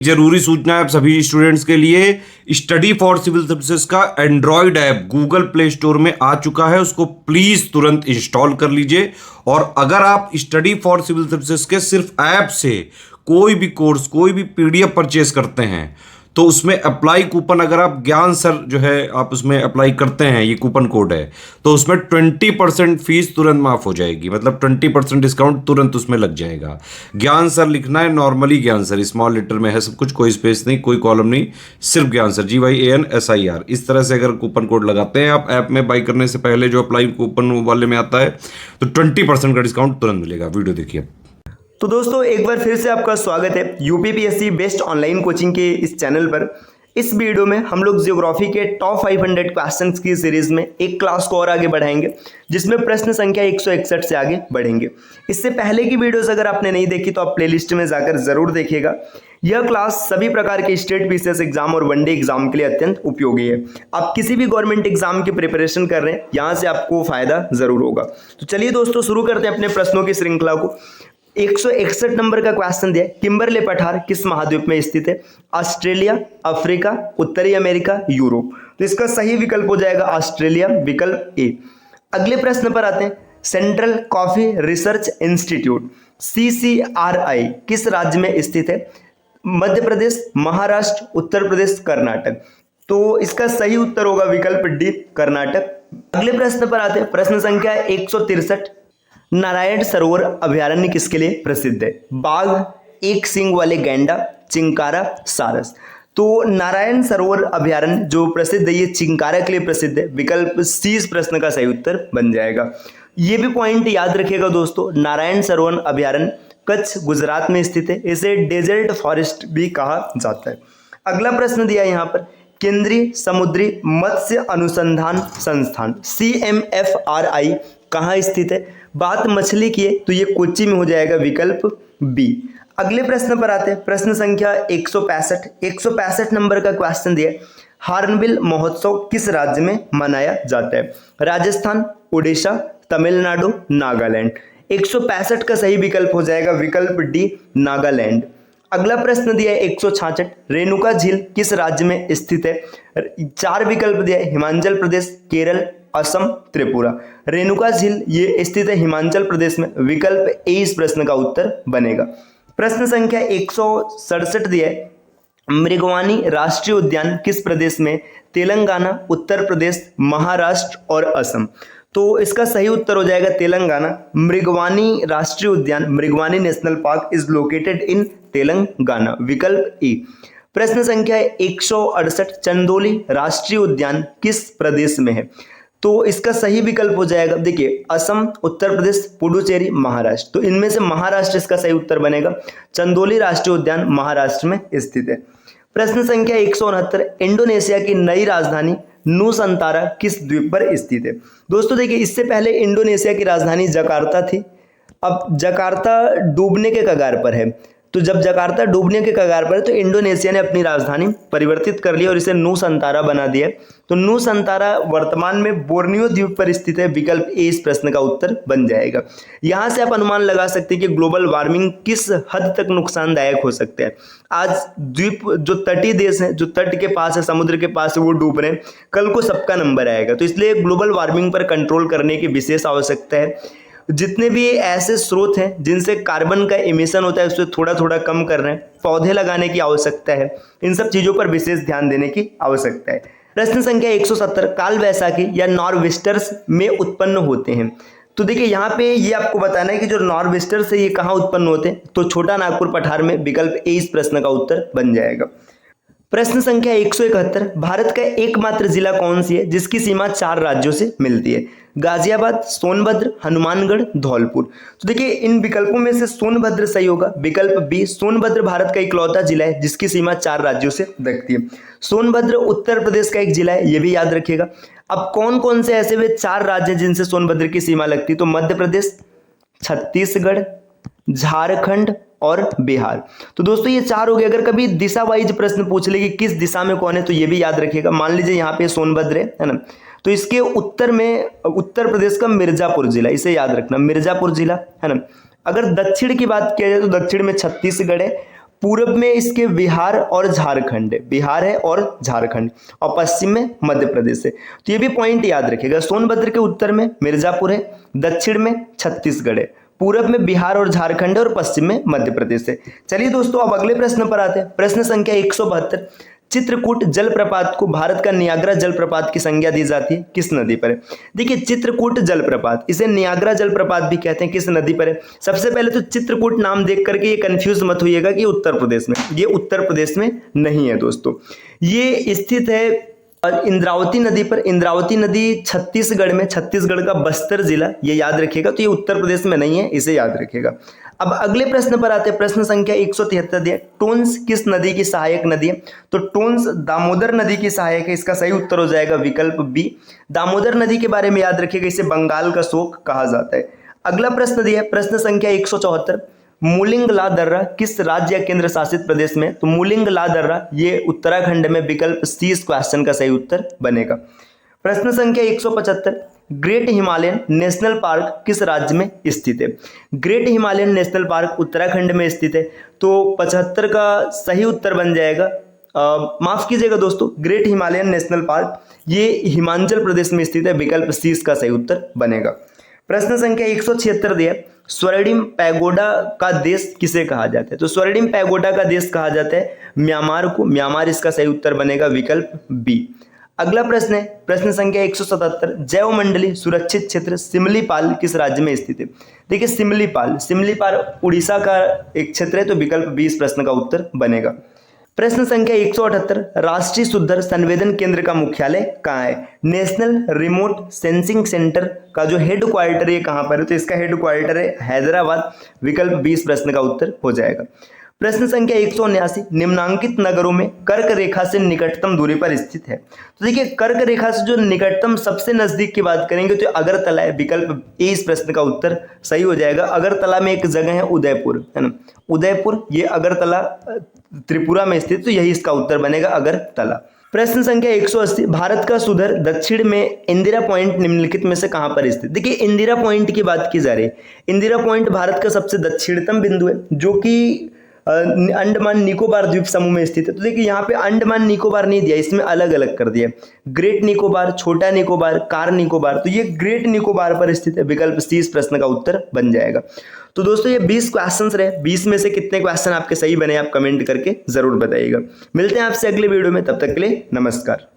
जरूरी सूचना है आप सभी स्टूडेंट्स के लिए। स्टडी फॉर सिविल सर्विसेज का Android app Google play store में आ चुका है, उसको प्लीज तुरंत इंस्टॉल कर लीजिए। और अगर आप स्टडी फॉर सिविल सर्विसेज के सिर्फ ऐप से कोई भी कोर्स, कोई भी पीडीएफ परचेस करते हैं तो उसमें अप्लाई कूपन, अगर आप ज्ञान सर जो है आप उसमें अप्लाई करते हैं, ये कूपन कोड है, तो उसमें 20% फीस तुरंत माफ हो जाएगी। मतलब 20% डिस्काउंट तुरंत उसमें लग जाएगा। ज्ञान सर लिखना है, नॉर्मली ज्ञान सर, स्मॉल लेटर में है सब कुछ, कोई स्पेस नहीं, कोई कॉलम नहीं, सिर्फ ज्ञान सर, GYANSIR। इस तरह से अगर कूपन कोड लगाते हैं आप ऐप में बाई करने से पहले, जो अप्लाई कूपन वाले में आता है, तो 20% का डिस्काउंट तुरंत मिलेगा। वीडियो देखिए। तो दोस्तों एक बार फिर से आपका स्वागत है यूपीपीएससी बेस्ट ऑनलाइन कोचिंग के इस चैनल पर। इस वीडियो में हम लोग ज्योग्राफी के टॉप 500 क्वेश्चंस की सीरीज में एक क्लास को और आगे बढ़ाएंगे, जिसमें प्रश्न संख्या 161 से आगे बढ़ेंगे। इससे पहले की वीडियोस अगर आपने नहीं देखी तो आप प्लेलिस्ट में जाकर जरूर देखिएगा। यह क्लास सभी प्रकार के स्टेट पीसीएस एग्जाम और वनडे एग्जाम के लिए अत्यंत उपयोगी है। आप किसी भी गवर्नमेंट एग्जाम की प्रिपरेशन कर रहे हैं, यहाँ से आपको फायदा जरूर होगा। तो चलिए दोस्तों शुरू करते हैं अपने प्रश्नों की श्रृंखला को। 161 नंबर का क्वेश्चन दिया है, किम्बरले पठार किस महाद्वीप में स्थित है? ऑस्ट्रेलिया, अफ्रीका, उत्तरी अमेरिका, यूरोप। तो इसका सही विकल्प हो जाएगा ऑस्ट्रेलिया, विकल्प ए। अगले प्रश्न पर आते हैं। Central coffee research institute CCRI किस राज्य में स्थित है? मध्य प्रदेश, महाराष्ट्र, उत्तर प्रदेश, कर्नाटक। तो इसका सही उत्तर होगा विकल्प डी, कर्नाटक। अगले प्रश्न पर आते हैं। प्रश्न संख्या 163। नारायण सरोवर अभयारण्य किसके लिए प्रसिद्ध है? बाघ, एक सींग वाले गैंडा, चिंकारा, सारस। तो नारायण सरोवर अभयारण्य जो प्रसिद्ध है, ये चिंकारा के लिए प्रसिद्ध है। विकल्प सी इस प्रश्न का सही उत्तर बन जाएगा। ये भी पॉइंट याद रखिएगा दोस्तों, नारायण सरोवर अभयारण्य कच्छ, गुजरात में स्थित है। इसे डेजर्ट फॉरेस्ट भी कहा जाता है। अगला प्रश्न दिया है यहाँ पर, केंद्रीय समुद्री मत्स्य अनुसंधान संस्थान CMFRI कहाँ स्थित है? बात मछली की है तो ये कोच्चि में हो जाएगा, विकल्प बी। अगले प्रश्न पर आते हैं। प्रश्न संख्या 165 नंबर का क्वेश्चन दिया है, हार्नबिल महोत्सव किस राज्य में मनाया जाता है? राजस्थान, उड़ीसा, तमिलनाडु, नागालैंड। 165 का सही विकल्प हो जाएगा, विकल्प डी, नागालैंड। अगला प्रश्न दिया है 166, रेणुका झील किस राज्य में स्थित है? 4 विकल्प दिया है, हिमाचल प्रदेश, केरल, असम, त्रिपुरा। रेणुका झील ये स्थित है हिमाचल प्रदेश में। विकल्प ए इस प्रश्न का उत्तर बनेगा। प्रश्न संख्या 167 दिया है, मृगवानी राष्ट्रीय उद्यान किस प्रदेश में? तेलंगाना, उत्तर प्रदेश, महाराष्ट्र और असम। तो इसका सही उत्तर हो जाएगा तेलंगाना। मृगवानी राष्ट्रीय उद्यान, Mrugavani national park is located in Telangana, विकल्प ए। प्रश्न संख्या 168, चंदोली राष्ट्रीय उद्यान किस प्रदेश में है? तो इसका सही विकल्प हो जाएगा, देखिए, असम, उत्तर प्रदेश, पुडुचेरी, महाराष्ट्र। तो इनमें से महाराष्ट्र इसका सही उत्तर बनेगा। चंदोली राष्ट्रीय उद्यान महाराष्ट्र में स्थित है। प्रश्न संख्या 169, इंडोनेशिया की नई राजधानी नूसंतारा किस द्वीप पर स्थित है? दोस्तों देखिए, इससे पहले इंडोनेशिया की राजधानी जकार्ता थी। अब जकार्ता डूबने के कगार पर है, तो जब जकार्ता डूबने के कगार पर है तो इंडोनेशिया ने अपनी राजधानी परिवर्तित कर ली और इसे नूसंतारा बना दिया। तो नूसंतारा वर्तमान में बोर्नियो द्वीप पर स्थित है। विकल्प ए इस प्रश्न का उत्तर बन जाएगा। यहां से आप अनुमान लगा सकते हैं कि ग्लोबल वार्मिंग किस हद तक नुकसानदायक हो सकते हैं। आज द्वीप जो तटीय देश हैं, जो तट के पास है, समुद्र के पास है, वो डूब रहे हैं। कल को सबका नंबर आएगा। तो इसलिए ग्लोबल वार्मिंग पर कंट्रोल करने की विशेष आवश्यकता है। जितने भी ऐसे स्रोत हैं जिनसे कार्बन का इमिशन होता है, उसे थोड़ा थोड़ा कम कर रहे हैं। पौधे लगाने की आवश्यकता है। इन सब चीजों पर विशेष ध्यान देने की आवश्यकता है। प्रश्न संख्या 170, काल वैसाखी या नॉर्वेस्टर्स में उत्पन्न होते हैं। तो देखिए, यहाँ पे ये आपको बताना है कि जो नॉर्वेस्टर्स है ये कहाँ उत्पन्न होते हैं? तो छोटा नागपुर पठार में। विकल्प ए इस प्रश्न का उत्तर बन जाएगा। प्रश्न संख्या 171, भारत का एकमात्र जिला कौन सी है जिसकी सीमा 4 राज्यों से मिलती है? गाजियाबाद, सोनभद्र, हनुमानगढ़, धौलपुर। तो देखिए, इन विकल्पों में से सोनभद्र सही होगा। विकल्प बी, सोनभद्र भारत का इकलौता जिला है जिसकी सीमा 4 राज्यों से लगती है। सोनभद्र उत्तर प्रदेश का एक जिला है, ये भी याद रखिएगा। अब कौन कौन से ऐसे वे 4 राज्य हैं जिनसे सोनभद्र की सीमा लगती है? तो मध्य प्रदेश, छत्तीसगढ़, झारखंड और बिहार। तो दोस्तों ये 4 हो गए। अगर कभी दिशा वाइज प्रश्न पूछ ले कि किस दिशा में कौन है, तो ये भी याद रखिएगा। मान लीजिए यहाँ पे सोनभद्र है ना, तो इसके उत्तर में उत्तर प्रदेश का मिर्जापुर जिला, इसे याद रखना, मिर्जापुर जिला है ना। अगर दक्षिण की बात किया जाए तो दक्षिण में छत्तीसगढ़ है पूर्व में इसके बिहार और झारखंड है, बिहार है और झारखंड, और पश्चिम में मध्य प्रदेश है। तो ये भी पॉइंट याद रखिएगा। सोनभद्र के उत्तर में मिर्जापुर है, दक्षिण में छत्तीसगढ़ है, पूरब में बिहार और झारखंड है और पश्चिम में मध्य प्रदेश है। चलिए दोस्तों अब अगले प्रश्न पर आते हैं। प्रश्न संख्या 172, चित्रकूट जलप्रपात को भारत का नियाग्रा जलप्रपात की संज्ञा दी जाती है, किस नदी पर है? देखिए चित्रकूट जलप्रपात, इसे नियाग्रा जलप्रपात भी कहते हैं, किस नदी पर है? सबसे पहले तो चित्रकूट नाम देख करके ये कंफ्यूज मत होइएगा कि उत्तर प्रदेश में, ये उत्तर प्रदेश में नहीं है दोस्तों। ये स्थित है इंद्रावती नदी पर। इंद्रावती नदी छत्तीसगढ़ में, छत्तीसगढ़ का बस्तर जिला, ये याद रखिएगा। तो ये उत्तर प्रदेश में नहीं है, इसे याद रखिएगा। अब अगले प्रश्न पर आते हैं। प्रश्न संख्या 173 दिया, टोन्स किस नदी की सहायक नदी है? तो टोन्स दामोदर नदी की सहायक है, इसका सही उत्तर हो जाएगा विकल्प बी। दामोदर नदी के बारे में याद रखिएगा, इसे बंगाल का शोक कहा जाता है। अगला प्रश्न दिया है प्रश्न संख्या 174, मूलिंगला दर्रा किस राज्य या केंद्र शासित प्रदेश में? तो मूलिंगला दर्रा ये उत्तराखंड में, विकल्प सी इस क्वेश्चन का सही उत्तर बनेगा। प्रश्न संख्या 175, ग्रेट हिमालयन नेशनल पार्क किस राज्य में स्थित है? Great Himalayan national park Uttarakhand में स्थित है, तो 75 का सही उत्तर बन जाएगा। माफ कीजिएगा दोस्तों, ग्रेट हिमालयन नेशनल पार्क ये हिमाचल प्रदेश में स्थित है, विकल्प सी इसका सही उत्तर बनेगा। प्रश्न संख्या 176 दिया, स्वर्णिम पैगोडा का देश किसे कहा जाता है? तो स्वर्णिम पैगोडा का देश कहा जाता है म्यांमार को, म्यांमार इसका सही उत्तर बनेगा, विकल्प बी। अगला प्रश्न है प्रश्न संख्या 177, जैव मंडली सुरक्षित क्षेत्र सिमलीपाल किस राज्य में स्थित है? देखिए सिमलीपाल उड़ीसा का एक क्षेत्र है, तो विकल्प बी इस प्रश्न का उत्तर बनेगा। प्रश्न संख्या 178, राष्ट्रीय सुधर संवेदन केंद्र का मुख्यालय कहाँ है? नेशनल रिमोट सेंसिंग सेंटर का जो हेड क्वार्टर है कहाँ पर है? तो इसका हेड क्वार्टर है हैदराबाद, विकल्प बी इस प्रश्न का उत्तर हो जाएगा। प्रश्न संख्या 179, निम्नांकित नगरों में कर्क रेखा से निकटतम दूरी पर स्थित है। तो देखिए कर्क रेखा से जो निकटतम सबसे नजदीक की बात करेंगे तो अगरतला है, विकल्प ए इस प्रश्न का उत्तर सही हो जाएगा। अगरतला में एक जगह है उदयपुर, है ना, उदयपुर, ये अगरतला त्रिपुरा में स्थित, तो यही इसका उत्तर बनेगा अगरतला। प्रश्न संख्या 180, भारत का सुधर दक्षिण में इंदिरा पॉइंट निम्नलिखित में से कहां पर स्थित? देखिए इंदिरा पॉइंट की बात की जा रही है। इंदिरा पॉइंट भारत का सबसे दक्षिणतम बिंदु है, जो कि अंडमान निकोबार द्वीप समूह में स्थित है। तो देखिए यहाँ पे अंडमान निकोबार नहीं दिया, इसमें अलग अलग कर दिया, ग्रेट निकोबार, छोटा निकोबार, कार निकोबार, तो ये ग्रेट निकोबार पर स्थित है, विकल्प सी इस प्रश्न का उत्तर बन जाएगा। तो दोस्तों ये 20 क्वेश्चंस रहे, 20 में से कितने क्वेश्चन आपके सही बने आप कमेंट करके जरूर बताइएगा। मिलते हैं आपसे अगले वीडियो में, तब तक के लिए नमस्कार।